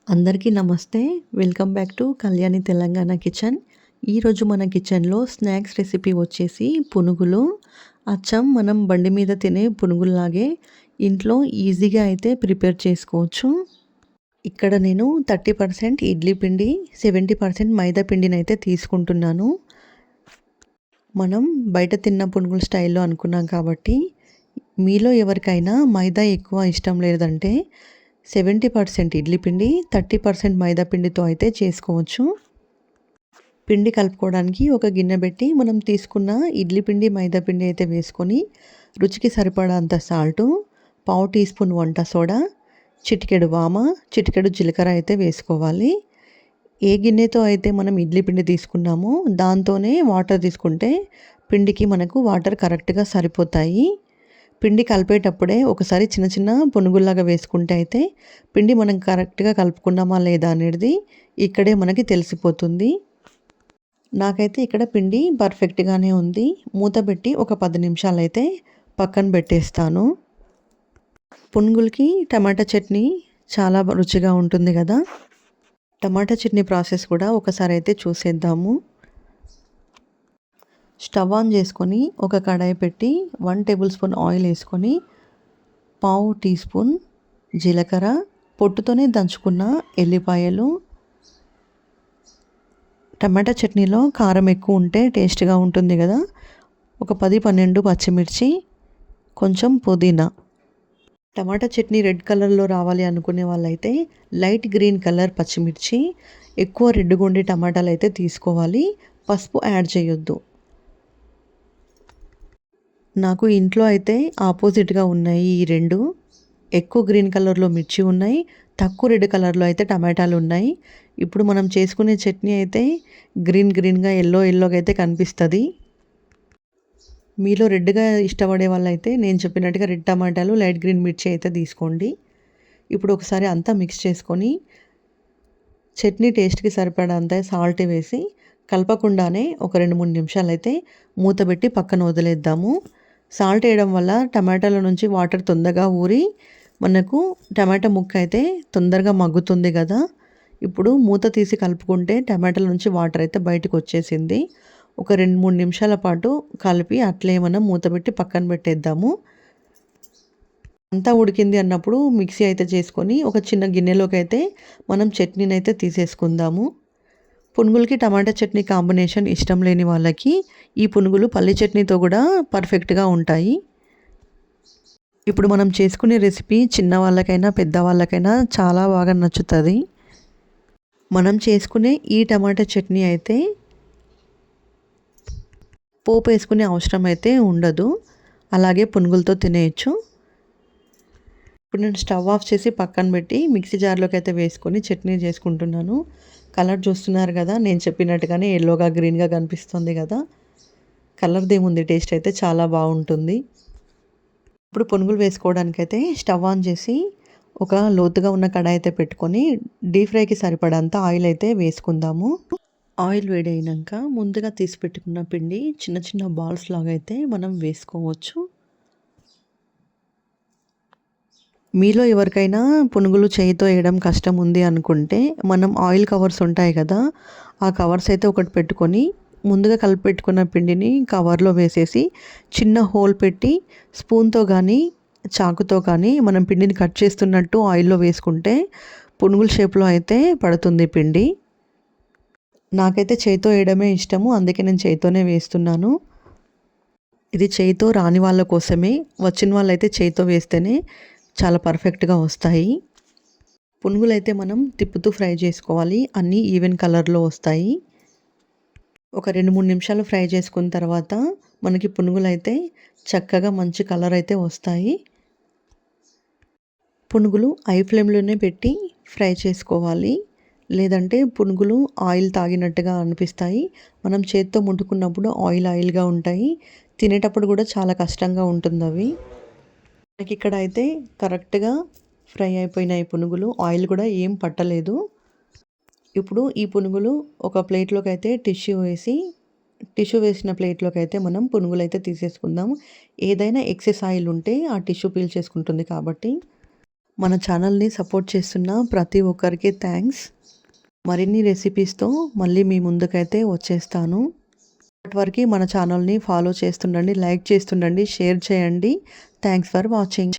అందరికీ నమస్తే. Welcome back to Kalyani Telangana kitchen. ఈరోజు మన కిచెన్‌లో స్నాక్స్ రెసిపీ వచ్చేసి పునుగులు. అచ్చం మనం బండి మీద తినే పునుగుల్లాగే ఇంట్లో ఈజీగా అయితే ప్రిపేర్ చేసుకోవచ్చు. ఇక్కడ నేను 30% ఇడ్లీ పిండి, 70% మైదా పిండినైతే తీసుకుంటున్నాను. మనం బయట తిన్న పునుగుల స్టైల్‌లో అనుకున్నాం కాబట్టి, మీలో ఎవరికైనా మైదా ఎక్కువ ఇష్టం లేదంటే 70% ఇడ్లీ పిండి, 30% మైదా పిండితో అయితే చేసుకోవచ్చు. పిండి కలుపుకోవడానికి ఒక గిన్నె పెట్టి మనం తీసుకున్న ఇడ్లీ పిండి, మైదా పిండి అయితే వేసుకొని రుచికి సరిపడంత సాల్టు, పావు టీ స్పూన్ వంట సోడా, చిటికెడు వామ, చిటికెడు జీలకర్ర అయితే వేసుకోవాలి. ఏ గిన్నెతో అయితే మనం ఇడ్లీ పిండి తీసుకున్నామో దాంతోనే వాటర్ తీసుకుంటే పిండికి మనకు వాటర్ కరెక్ట్‌గా సరిపోతాయి. పిండి కలిపేటప్పుడే ఒకసారి చిన్న చిన్న పునుగుల్లాగా వేసుకుంటే అయితే పిండి మనం కరెక్ట్‌గా కలుపుకున్నామా లేదా అనేది ఇక్కడే మనకి తెలిసిపోతుంది. నాకైతే ఇక్కడ పిండి పర్ఫెక్ట్‌గానే ఉంది. మూత పెట్టి ఒక 10 నిమిషాలైతే పక్కన పెట్టేస్తాను. పునుగులకి టమాటా చట్నీ చాలా రుచిగా ఉంటుంది కదా! టమాటా చట్నీ ప్రాసెస్ కూడా ఒకసారి అయితే చూసేద్దాము. స్టవ్ ఆన్ చేసుకొని ఒక కడాయి పెట్టి 1 టేబుల్ స్పూన్ ఆయిల్ వేసుకొని పావు టీ స్పూన్ జీలకర్ర, పొట్టుతోనే దంచుకున్న ఎల్లిపాయలు. టమాటా చట్నీలో కారం ఎక్కువ ఉంటే టేస్ట్‌గా ఉంటుంది కదా! ఒక 10, 12 పచ్చిమిర్చి, కొంచెం పుదీనా. టమాటా చట్నీ రెడ్ కలర్‌లో రావాలి అనుకునే వాళ్ళైతే లైట్ గ్రీన్ కలర్ పచ్చిమిర్చి, ఎక్కువ రెడ్‌గా ఉండే టమాటాలు అయితే తీసుకోవాలి. పసుపు యాడ్ చేయొద్దు. నాకు ఇంట్లో అయితే ఆపోజిట్‌గా ఉన్నాయి ఈ 2. ఎక్కువ గ్రీన్ కలర్‌లో మిర్చి ఉన్నాయి. తక్కువ రెడ్ కలర్‌లో అయితే టమాటాలు ఉన్నాయి. ఇప్పుడు మనం చేసుకునే చట్నీ అయితే గ్రీన్‌గా, యెల్లోగా అయితే కనిపిస్తది. మీలో రెడ్‌గా ఇష్టపడే వాళ్ళైతే నేను చెప్పినట్టుగా రెడ్ టమాటాలు, లైట్ గ్రీన్ మిర్చి అయితే తీసుకోండి. ఇప్పుడు ఒకసారి అంతా మిక్స్ చేసుకొని చట్నీ టేస్ట్‌కి సరిపడంత సాల్ట్ వేసి కలపకుండానే ఒక 2, 3 నిమిషాలైతే మూత పెట్టి పక్కన వదిలేద్దాము. సాల్ట్ వేయడం వల్ల టమాటాల నుంచి వాటర్ తొందరగా ఊరి మనకు టమాటా ముక్క అయితే తొందరగా మగ్గుతుంది కదా! ఇప్పుడు మూత తీసి కలుపుకుంటే టమాటాల నుంచి వాటర్ అయితే బయటకు వచ్చేసింది. ఒక 2, 3 నిమిషాల పాటు కలిపి అట్లే మనం మూత పెట్టి పక్కన పెట్టేద్దాము. అంతా ఉడికింది అన్నప్పుడు మిక్సీ అయితే చేసుకొని ఒక చిన్న గిన్నెలోకి అయితే మనం చట్నీని అయితే తీసేసుకుందాము. పునుగులకి టమాటా చట్నీ కాంబినేషన్ ఇష్టం లేని వాళ్ళకి ఈ పునుగులు పల్లి చట్నీతో కూడా పర్ఫెక్ట్‌గా ఉంటాయి. ఇప్పుడు మనం చేసుకునే రెసిపీ చిన్న వాళ్ళకైనా, పెద్దవాళ్ళకైనా చాలా బాగా నచ్చుతది. మనం చేసుకునే ఈ టమాటా చట్నీ అయితే పోపు వేసుకునే అవసరం అయితే ఉండదు. అలాగే పునుగులతో తినేయొచ్చు. ఇప్పుడు నేను స్టవ్ ఆఫ్ చేసి పక్కన పెట్టి మిక్సీ జార్‌లోకి అయితే వేసుకొని చట్నీ చేసుకుంటున్నాను. కలర్ చూస్తున్నారు కదా! నేను చెప్పినట్టుగానే యెల్లోగా, గ్రీన్‌గా కనిపిస్తుంది కదా! కలర్‌దేముంది, టేస్ట్ అయితే చాలా బాగుంటుంది. ఇప్పుడు పునుగులు వేసుకోవడానికైతే స్టవ్ ఆన్ చేసి ఒక లోతుగా ఉన్న కడాయి అయితే పెట్టుకొని డీప్ ఫ్రైకి సరిపడంత ఆయిల్ అయితే వేసుకుందాము. ఆయిల్ వేడైనాక ముందుగా తీసి పెట్టుకున్న పిండి చిన్న చిన్న బాల్స్ లాగా అయితే మనం వేసుకోవచ్చు. మీలో ఎవరికైనా పునుగులు చేయితో వేయడం కష్టం ఉంది అనుకుంటే మనం ఆయిల్ కవర్స్ ఉంటాయి కదా! ఆ కవర్స్ అయితే ఒకటి పెట్టుకొని ముందుగా కలిపి పెట్టుకున్న పిండిని కవర్లో వేసేసి చిన్న హోల్ పెట్టి స్పూన్‌తో కానీ, చాకుతో కానీ మనం పిండిని కట్ చేస్తున్నట్టు ఆయిల్‌లో వేసుకుంటే పునుగుల షేప్‌లో అయితే పడుతుంది పిండి. నాకైతే చేయితో వేయడమే ఇష్టము. అందుకే నేను చేయితోనే వేస్తున్నాను. ఇది చేయితో రాని వాళ్ళ కోసమే. వచ్చిన వాళ్ళైతే చేయితో వేస్తేనే చాలా పర్ఫెక్ట్‌గా వస్తాయి. పునుగులైతే మనం తిప్పుతూ ఫ్రై చేసుకోవాలి. అన్నీ ఈవెన్ కలర్‌లో వస్తాయి. ఒక 2, 3 నిమిషాలు ఫ్రై చేసుకున్న తర్వాత మనకి పునుగులైతే చక్కగా మంచి కలర్ అయితే వస్తాయి. పునుగులు హై ఫ్లేమ్‌లోనే పెట్టి ఫ్రై చేసుకోవాలి. లేదంటే పునుగులు ఆయిల్ తాగినట్టుగా అనిపిస్తాయి. మనం చేత్తో ముట్టుకున్నప్పుడు ఆయిల్‌గా ఉంటాయి. తినేటప్పుడు కూడా చాలా కష్టంగా ఉంటుందవి. మనకిక్కడ అయితే కరెక్ట్‌గా ఫ్రై అయిపోయినాయి పునుగులు. ఆయిల్ కూడా ఏం పట్టలేదు. ఇప్పుడు ఈ పునుగులు ఒక ప్లేట్‌లోకి అయితే టిష్యూ వేసిన ప్లేట్‌లోకి అయితే మనం పునుగులైతే తీసేసుకుందాం. ఏదైనా ఎక్సెస్ ఆయిల్ ఉంటే ఆ టిష్యూ పీల్చేసుకుంటుంది కాబట్టి మన ఛానల్ని సపోర్ట్ చేస్తున్న ప్రతి ఒక్కరికి థ్యాంక్స్. మరిన్ని రెసిపీస్తో మళ్ళీ మీ ముందుకైతే వచ్చేస్తాను. అప్పటివరకు మన ఛానల్ని ఫాలో చేస్తుండండి, లైక్ చేస్తుండండి, షేర్ చేయండి. Thanks for watching.